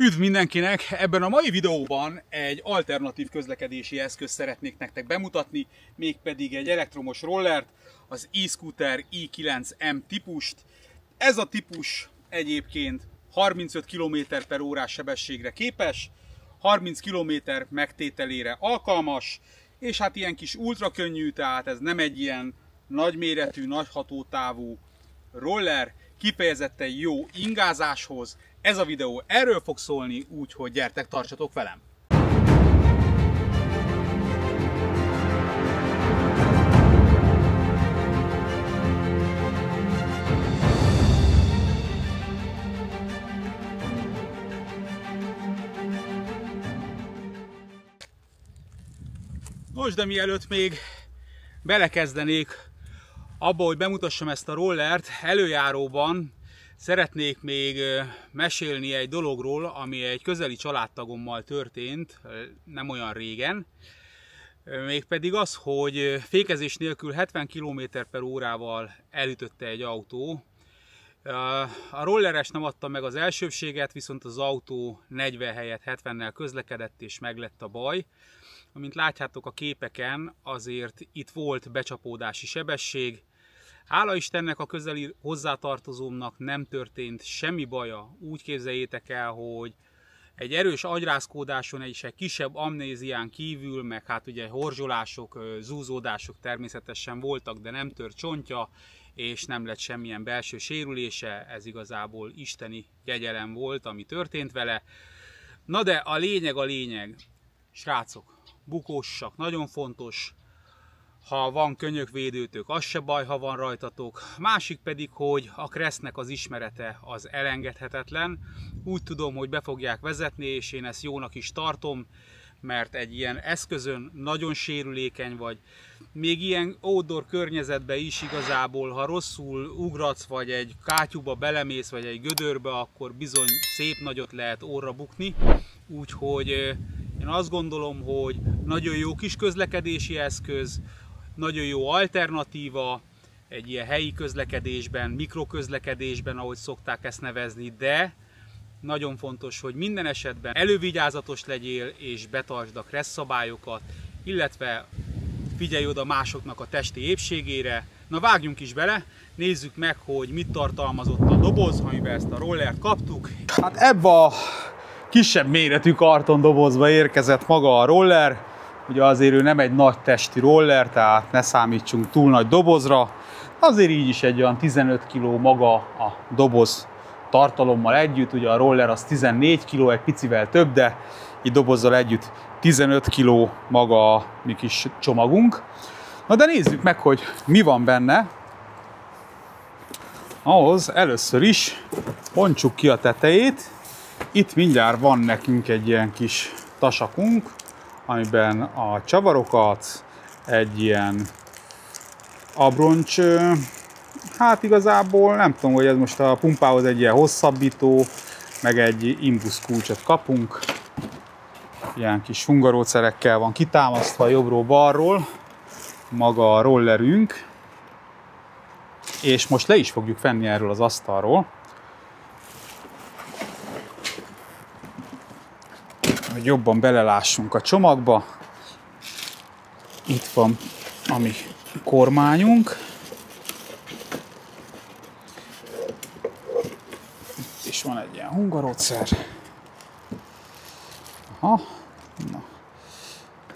Üdv mindenkinek! Ebben a mai videóban egy alternatív közlekedési eszközt szeretnék nektek bemutatni, mégpedig egy elektromos rollert, az e-scooter i9M típust. Ez a típus egyébként 35 km/h sebességre képes, 30 km megtételére alkalmas, és hát ilyen kis ultra könnyű, tehát ez nem egy ilyen nagyméretű, nagy hatótávú roller, kifejezetten jó ingázáshoz. Ez a videó erről fog szólni, úgyhogy gyertek, tartsatok velem! Nos, de mielőtt még belekezdenék abba, hogy bemutassam ezt a rollert, előjáróban szeretnék még mesélni egy dologról, ami egy közeli családtagommal történt nem olyan régen. Mégpedig az, hogy fékezés nélkül 70 km/h-val elütötte egy autó. A rolleres nem adta meg az elsőbséget, viszont az autó 40 helyett 70-nel közlekedett, és meglett a baj. Amint látjátok a képeken, azért itt volt becsapódási sebesség. Hála Istennek a közeli hozzátartozómnak nem történt semmi baja. Úgy képzeljétek el, hogy egy erős agyrázkódáson és egy kisebb amnézián kívül, meg hát ugye horzsolások, zúzódások természetesen voltak, de nem tört csontja, és nem lett semmilyen belső sérülése. Ez igazából isteni kegyelem volt, ami történt vele. Na de a lényeg, srácok, bukósak, nagyon fontos. Ha van könyökvédőtök, az se baj, ha van rajtatok. Másik pedig, hogy a Crestnek az ismerete az elengedhetetlen. Úgy tudom, hogy be fogják vezetni, és én ezt jónak is tartom, mert egy ilyen eszközön nagyon sérülékeny vagy. Még ilyen outdoor környezetben is igazából, ha rosszul ugratsz, vagy egy kátyúba belemész, vagy egy gödörbe, akkor bizony szép nagyot lehet orra bukni. Úgyhogy én azt gondolom, hogy nagyon jó kis közlekedési eszköz, nagyon jó alternatíva egy ilyen helyi közlekedésben, mikroközlekedésben, ahogy szokták ezt nevezni, de nagyon fontos, hogy minden esetben elővigyázatos legyél és betartsd a Crest szabályokat, illetve figyelj oda másoknak a testi épségére. Na vágjunk is bele, nézzük meg, hogy mit tartalmazott a doboz, amiben ezt a rollert kaptuk. Hát ebbe a kisebb méretű kartondobozba érkezett maga a roller. Ugye azért ő nem egy nagy testi roller, tehát ne számítsunk túl nagy dobozra. Azért így is egy olyan 15 kg maga a doboz tartalommal együtt. Ugye a roller az 14 kg, egy picivel több, de így dobozzal együtt 15 kg maga a mi kis csomagunk. Na de nézzük meg, hogy mi van benne. Ahhoz először is bontsuk ki a tetejét. Itt mindjárt van nekünk egy ilyen kis tasakunk, amiben a csavarokat, egy ilyen abroncs, hát igazából nem tudom, hogy ez most a pumpához egy ilyen hosszabbító, meg egy imbusz kulcsot kapunk. Ilyen kis hungarócerekkel van kitámasztva jobbról balról maga a rollerünk, és most le is fogjuk venni erről az asztalról, hogy jobban belelássunk a csomagba. Itt van a mi kormányunk. Itt is van egy ilyen hungarószer. Aha. Na.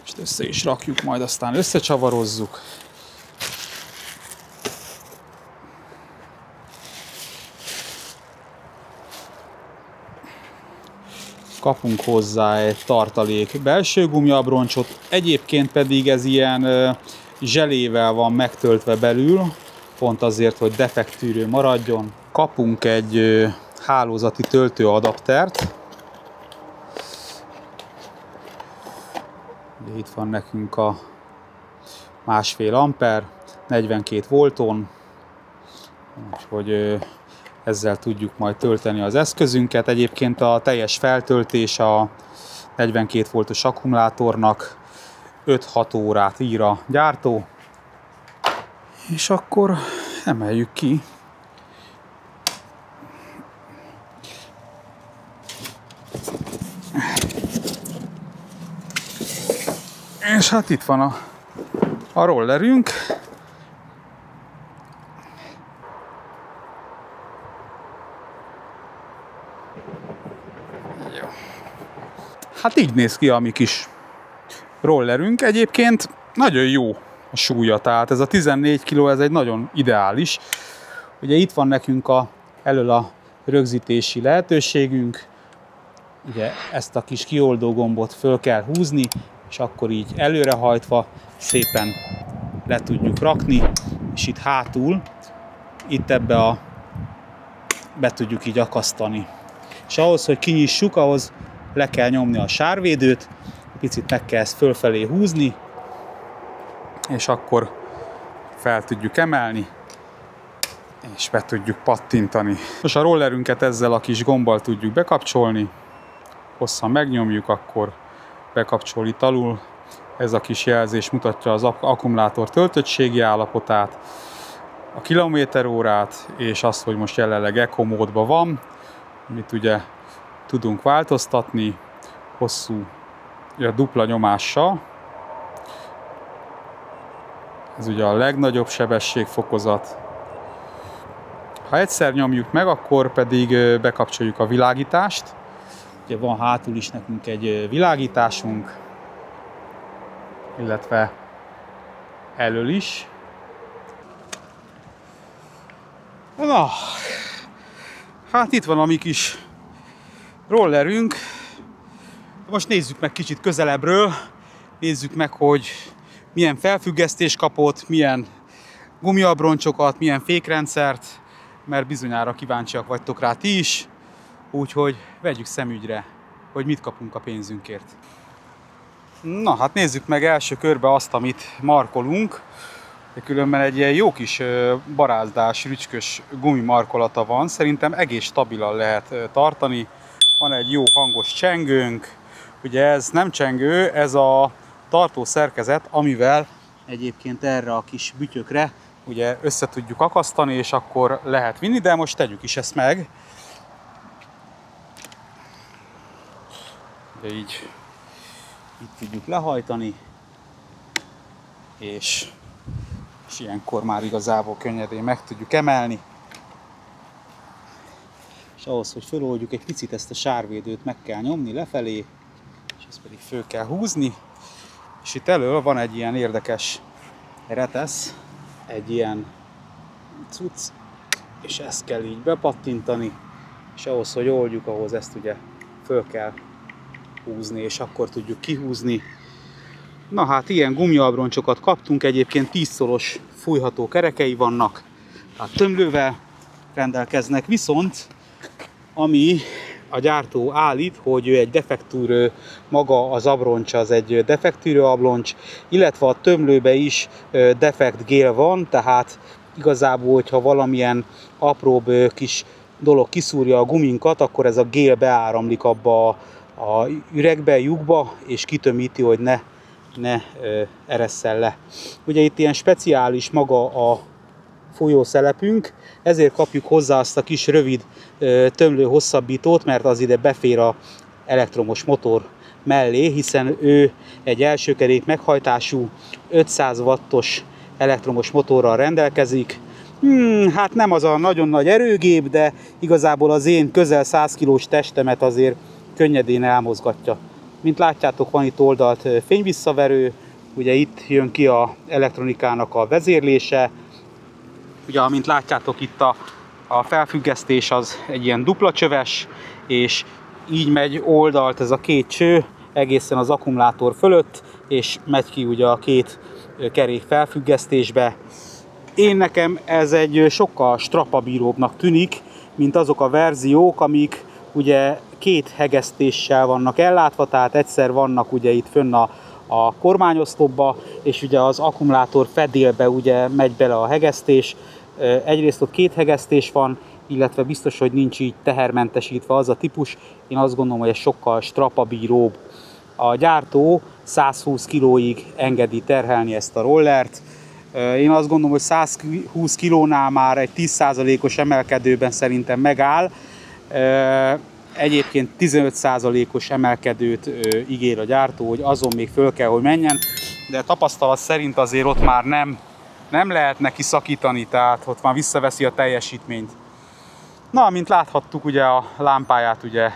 Most össze is rakjuk, majd aztán összecsavarozzuk. Kapunk hozzá egy tartalék belső gumiabroncsot, egyébként pedig ez ilyen zselével van megtöltve belül, pont azért, hogy defekttűrő maradjon. Kapunk egy hálózati töltőadaptert. Itt van nekünk a 1,5 amper, 42 volton, úgyhogy ezzel tudjuk majd tölteni az eszközünket. Egyébként a teljes feltöltés a 42 voltos akkumulátornak 5-6 órát ír a gyártó. És akkor emeljük ki. És hát itt van a rollerünk. Jó. Hát így néz ki a mi kis rollerünk. Egyébként nagyon jó a súlya, tehát ez a 14 kg, ez egy nagyon ideális. Ugye itt van nekünk elől a rögzítési lehetőségünk. Ugye ezt a kis kioldó gombot föl kell húzni, és akkor így előrehajtva szépen le tudjuk rakni, és itt hátul, itt ebbe be tudjuk így akasztani. És ahhoz, hogy kinyissuk, ahhoz le kell nyomni a sárvédőt, picit meg kell ezt fölfelé húzni, és akkor fel tudjuk emelni, és be tudjuk pattintani. Most a rollerünket ezzel a kis gombbal tudjuk bekapcsolni, hosszan megnyomjuk, akkor bekapcsol itt alul. Ez a kis jelzés mutatja az akkumulátor töltöttségi állapotát, a kilométerórát, és azt, hogy most jelenleg Eco módban van, amit ugye tudunk változtatni hosszú, a dupla nyomással. Ez ugye a legnagyobb sebességfokozat. Ha egyszer nyomjuk meg, akkor pedig bekapcsoljuk a világítást. Ugye van hátul is nekünk egy világításunk, illetve elől is. Na, hát itt van a mi kis rollerünk. Most nézzük meg kicsit közelebbről. Nézzük meg, hogy milyen felfüggesztés kapott, milyen gumiabroncsokat, milyen fékrendszert, mert bizonyára kíváncsiak vagytok rá ti is. Úgyhogy vegyük szemügyre, hogy mit kapunk a pénzünkért. Na, hát nézzük meg első körbe azt, amit markolunk. Különben egy ilyen jó kis barázdás, rücskös gumimarkolata van. Szerintem egész stabilan lehet tartani. Van egy jó hangos csengőnk. Ugye ez nem csengő, ez a tartó szerkezet, amivel egyébként erre a kis bütyökre ugye össze tudjuk akasztani, és akkor lehet vinni, de most tegyük is ezt meg. De így tudjuk lehajtani, és ilyenkor már igazából könnyedén meg tudjuk emelni. És ahhoz, hogy feloldjuk egy picit ezt a sárvédőt, meg kell nyomni lefelé, és ezt pedig föl kell húzni. És itt elől van egy ilyen érdekes retesz, egy ilyen cucc, és ezt kell így bepattintani, és ahhoz, hogy oldjuk, ahhoz ezt ugye föl kell húzni, és akkor tudjuk kihúzni. Na hát ilyen gumiabroncsokat kaptunk, egyébként 10 szoros fújható kerekei vannak, tehát tömlővel rendelkeznek, viszont ami a gyártó állít, hogy ő egy defektúrő, maga az abroncs az egy defektúrő abroncs, illetve a tömlőbe is defekt gél van, tehát igazából, hogyha valamilyen apróbb kis dolog kiszúrja a guminkat, akkor ez a gél beáramlik abba a üregbe, lyukba, és kitömíti, hogy ne eresszel le. Ugye itt ilyen speciális maga a folyószelepünk, ezért kapjuk hozzá azt a kis rövid tömlő hosszabbítót, mert az ide befér az elektromos motor mellé, hiszen ő egy elsőkerék meghajtású 500 wattos elektromos motorral rendelkezik. Hát nem az a nagyon nagy erőgép, de igazából az én közel 100 kilós testemet azért könnyedén elmozgatja. Mint látjátok, van itt oldalt fényvisszaverő, ugye itt jön ki az elektronikának a vezérlése. Ugye, amint látjátok, itt a felfüggesztés az egy ilyen dupla csöves, és így megy oldalt ez a két cső egészen az akkumulátor fölött, és megy ki ugye a két kerék felfüggesztésbe. Nekem ez egy sokkal strapabíróbbnak tűnik, mint azok a verziók, amik ugye két hegesztéssel vannak ellátva, tehát egyszer vannak ugye itt fönn a kormányoszlopba, és ugye az akkumulátor fedélbe ugye megy bele a hegesztés. Egyrészt ott két hegesztés van, illetve biztos, hogy nincs így tehermentesítve az a típus. Én azt gondolom, hogy ez sokkal strapabíróbb. A gyártó 120 kg-ig engedi terhelni ezt a rollert. Én azt gondolom, hogy 120 kg-nál már egy 10%-os emelkedőben szerintem megáll. Egyébként 15%-os emelkedőt ígér a gyártó, hogy azon még föl kell, hogy menjen, de tapasztalat szerint azért ott már nem lehet neki szakítani, tehát ott már visszaveszi a teljesítményt. Na, mint láthattuk, ugye a lámpáját ugye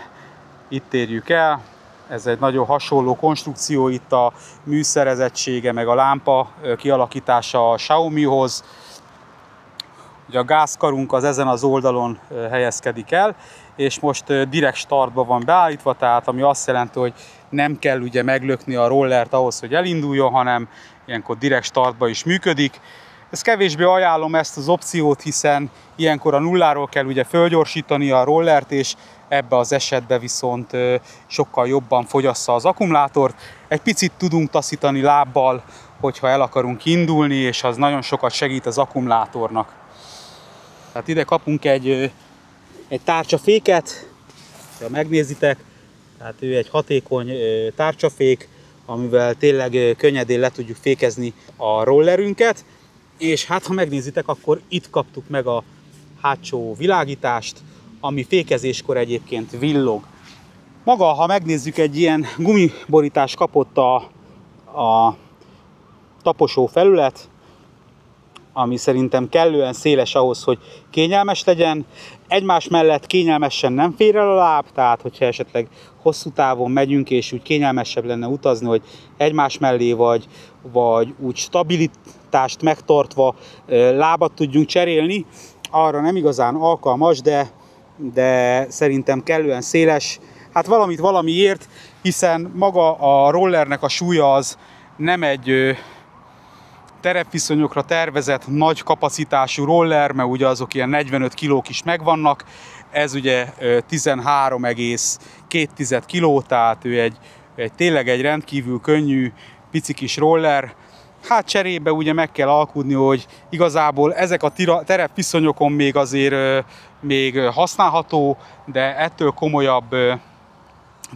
itt érjük el. Ez egy nagyon hasonló konstrukció, itt a műszerezettsége, meg a lámpa kialakítása a Xiaomihoz. Ugye a gázkarunk az ezen az oldalon helyezkedik el, és most direkt startba van beállítva, tehát ami azt jelenti, hogy nem kell ugye meglökni a rollert ahhoz, hogy elinduljon, hanem ilyenkor direkt startba is működik. Ezt kevésbé ajánlom ezt az opciót, hiszen ilyenkor a nulláról kell ugye fölgyorsítani a rollert, és ebbe az esetben viszont sokkal jobban fogyassza az akkumulátort. Egy picit tudunk taszítani lábbal, hogyha el akarunk indulni, és az nagyon sokat segít az akkumulátornak. Tehát ide kapunk egy tárcsaféket, ha megnézitek, tehát ő egy hatékony tárcsafék, amivel tényleg könnyedén le tudjuk fékezni a rollerünket, és hát ha megnézitek, akkor itt kaptuk meg a hátsó világítást, ami fékezéskor egyébként villog. Maga, ha megnézzük, egy ilyen gumiborítás kapott a taposó felület, ami szerintem kellően széles ahhoz, hogy kényelmes legyen. Egymás mellett kényelmesen nem fér el a láb, tehát hogyha esetleg hosszú távon megyünk, és úgy kényelmesebb lenne utazni, hogy egymás mellé vagy úgy stabilitást megtartva lábat tudjunk cserélni, arra nem igazán alkalmas, de szerintem kellően széles. Hát valamit valamiért, hiszen maga a rollernek a súlya az nem egy terepviszonyokra tervezett nagy kapacitású roller, mert ugye azok ilyen 45 kilók is megvannak. Ez ugye 13,2 kiló, tehát ő tényleg egy rendkívül könnyű, pici kis roller. Hát cserébe ugye meg kell alkudni, hogy igazából ezek a terepviszonyokon még azért még használható, de ettől komolyabb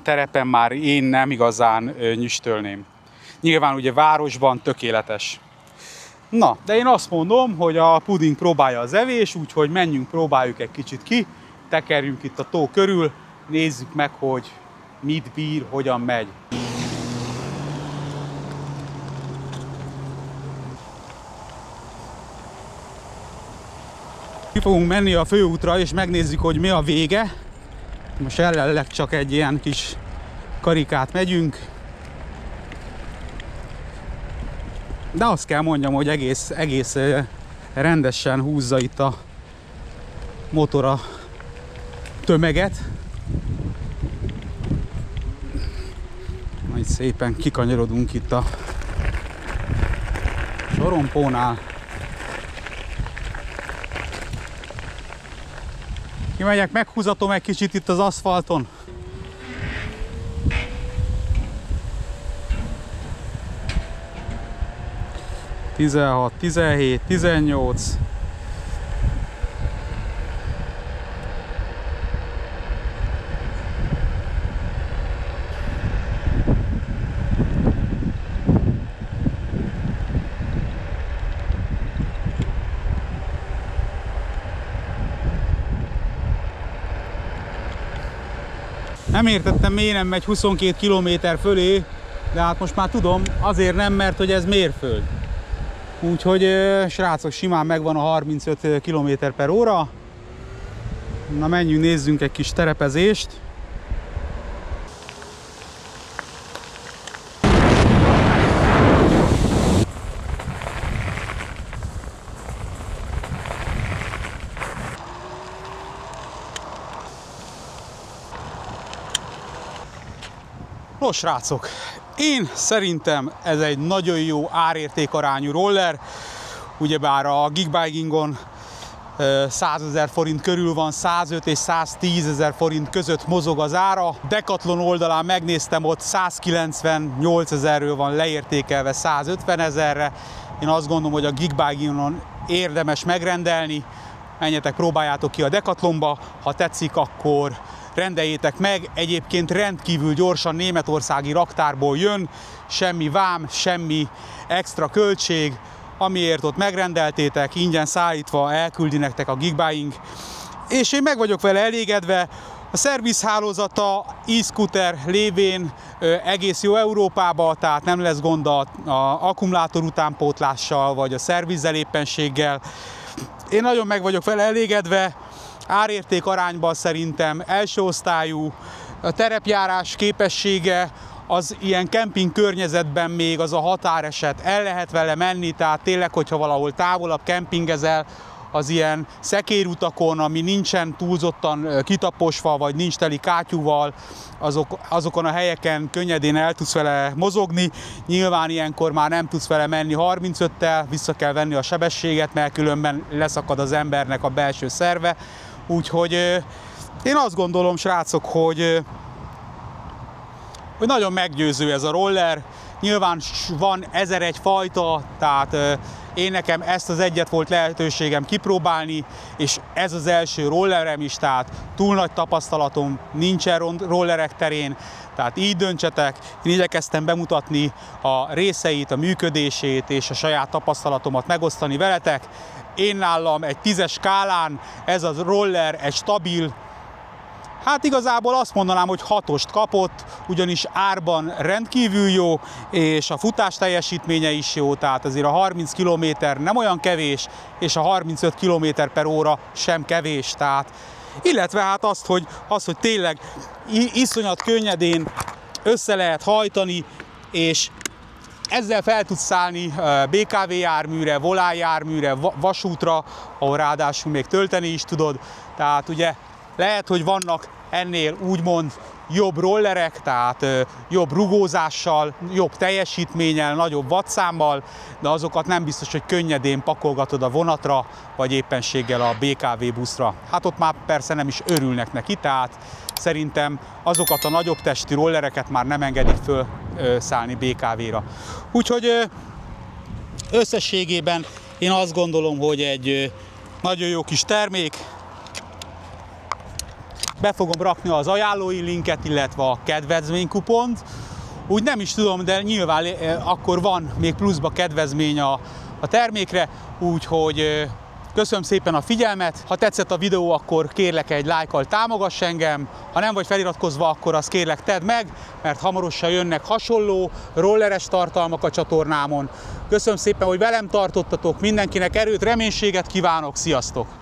terepen már én nem igazán nyüstölném. Nyilván ugye városban tökéletes. Na, de én azt mondom, hogy a puding próbálja az evés, úgyhogy menjünk, próbáljuk egy kicsit ki, tekerjünk itt a tó körül, nézzük meg, hogy mit bír, hogyan megy. Ki fogunk menni a főútra, és megnézzük, hogy mi a vége. Most jelenleg csak egy ilyen kis karikát megyünk. De azt kell mondjam, hogy egész rendesen húzza itt a motor a tömeget. Majd szépen kikanyarodunk itt a sorompónál. Kimegyek, meghúzatom egy kicsit itt az aszfalton. Tizenhat, 17, 18. Nem értettem, miért nem megy 22 km fölé, de hát most már tudom, azért nem, mert hogy ez mérföld. Úgyhogy srácok, simán megvan a 35 km/h. Na menjünk, nézzünk egy kis terepezést. Nos srácok, én szerintem ez egy nagyon jó árértékarányú roller, ugyebár a Geekbikingon 100 000 forint körül van, 105 és 110 000 forint között mozog az ára. Decathlon oldalán megnéztem, ott 198 000-ről van leértékelve 150 000-re. Én azt gondolom, hogy a Geekbikinon érdemes megrendelni. Menjetek, próbáljátok ki a Decathlonba, ha tetszik, akkor rendeljétek meg. Egyébként rendkívül gyorsan németországi raktárból jön, semmi vám, semmi extra költség, amiért ott megrendeltétek, ingyen szállítva elküldi nektek a Geekbuying. És én meg vagyok vele elégedve, A szervizhálózata e-scooter lévén egész jó Európában, tehát nem lesz gond a akkumulátor utánpótlással, vagy a szervizzel éppenséggel. Én nagyon meg vagyok vele elégedve, árérték arányban szerintem első osztályú, a terepjárás képessége az ilyen kemping környezetben még az a határeset, el lehet vele menni, tehát tényleg, hogyha valahol távolabb kempingezel, az ilyen szekérutakon, ami nincsen túlzottan kitaposva, vagy nincs teli kátyúval, azokon a helyeken könnyedén el tudsz vele mozogni. Nyilván ilyenkor már nem tudsz vele menni 35-tel, vissza kell venni a sebességet, mert különben leszakad az embernek a belső szerve. Úgyhogy én azt gondolom, srácok, hogy nagyon meggyőző ez a roller. Nyilván van 1001 fajta, tehát én nekem ezt az egyet volt lehetőségem kipróbálni, és ez az első rollerem is, tehát túl nagy tapasztalatom nincsen rollerek terén, tehát így döntsetek. Én igyekeztem bemutatni a részeit, a működését és a saját tapasztalatomat megosztani veletek. Én nálam egy 10-es skálán ez a roller egy stabil, hát igazából azt mondanám, hogy 6-ost kapott, ugyanis árban rendkívül jó, és a futás teljesítménye is jó, tehát azért a 30 km nem olyan kevés, és a 35 km/h sem kevés, tehát, illetve hát azt, hogy tényleg iszonyat könnyedén össze lehet hajtani, és ezzel fel tudsz szállni BKV járműre, volánjárműre, vasútra, ahol ráadásul még tölteni is tudod, tehát ugye lehet, hogy vannak ennél úgymond jobb rollerek, tehát jobb rugózással, jobb teljesítménnyel, nagyobb wattszámmal, de azokat nem biztos, hogy könnyedén pakolgatod a vonatra, vagy éppenséggel a BKV buszra. Hát ott már persze nem is örülnek neki, tehát szerintem azokat a nagyobb testű rollereket már nem engedik föl szállni BKV-ra. Úgyhogy összességében én azt gondolom, hogy egy nagyon jó kis termék. Be fogom rakni az ajánlói linket, illetve a kedvezménykupont. Úgy nem is tudom, de nyilván akkor van még pluszba kedvezmény a termékre, úgyhogy köszönöm szépen a figyelmet. Ha tetszett a videó, akkor kérlek egy lájkkal támogass engem. Ha nem vagy feliratkozva, akkor azt kérlek tedd meg, mert hamarosan jönnek hasonló rolleres tartalmak a csatornámon. Köszönöm szépen, hogy velem tartottatok, mindenkinek erőt, reménységet kívánok, sziasztok!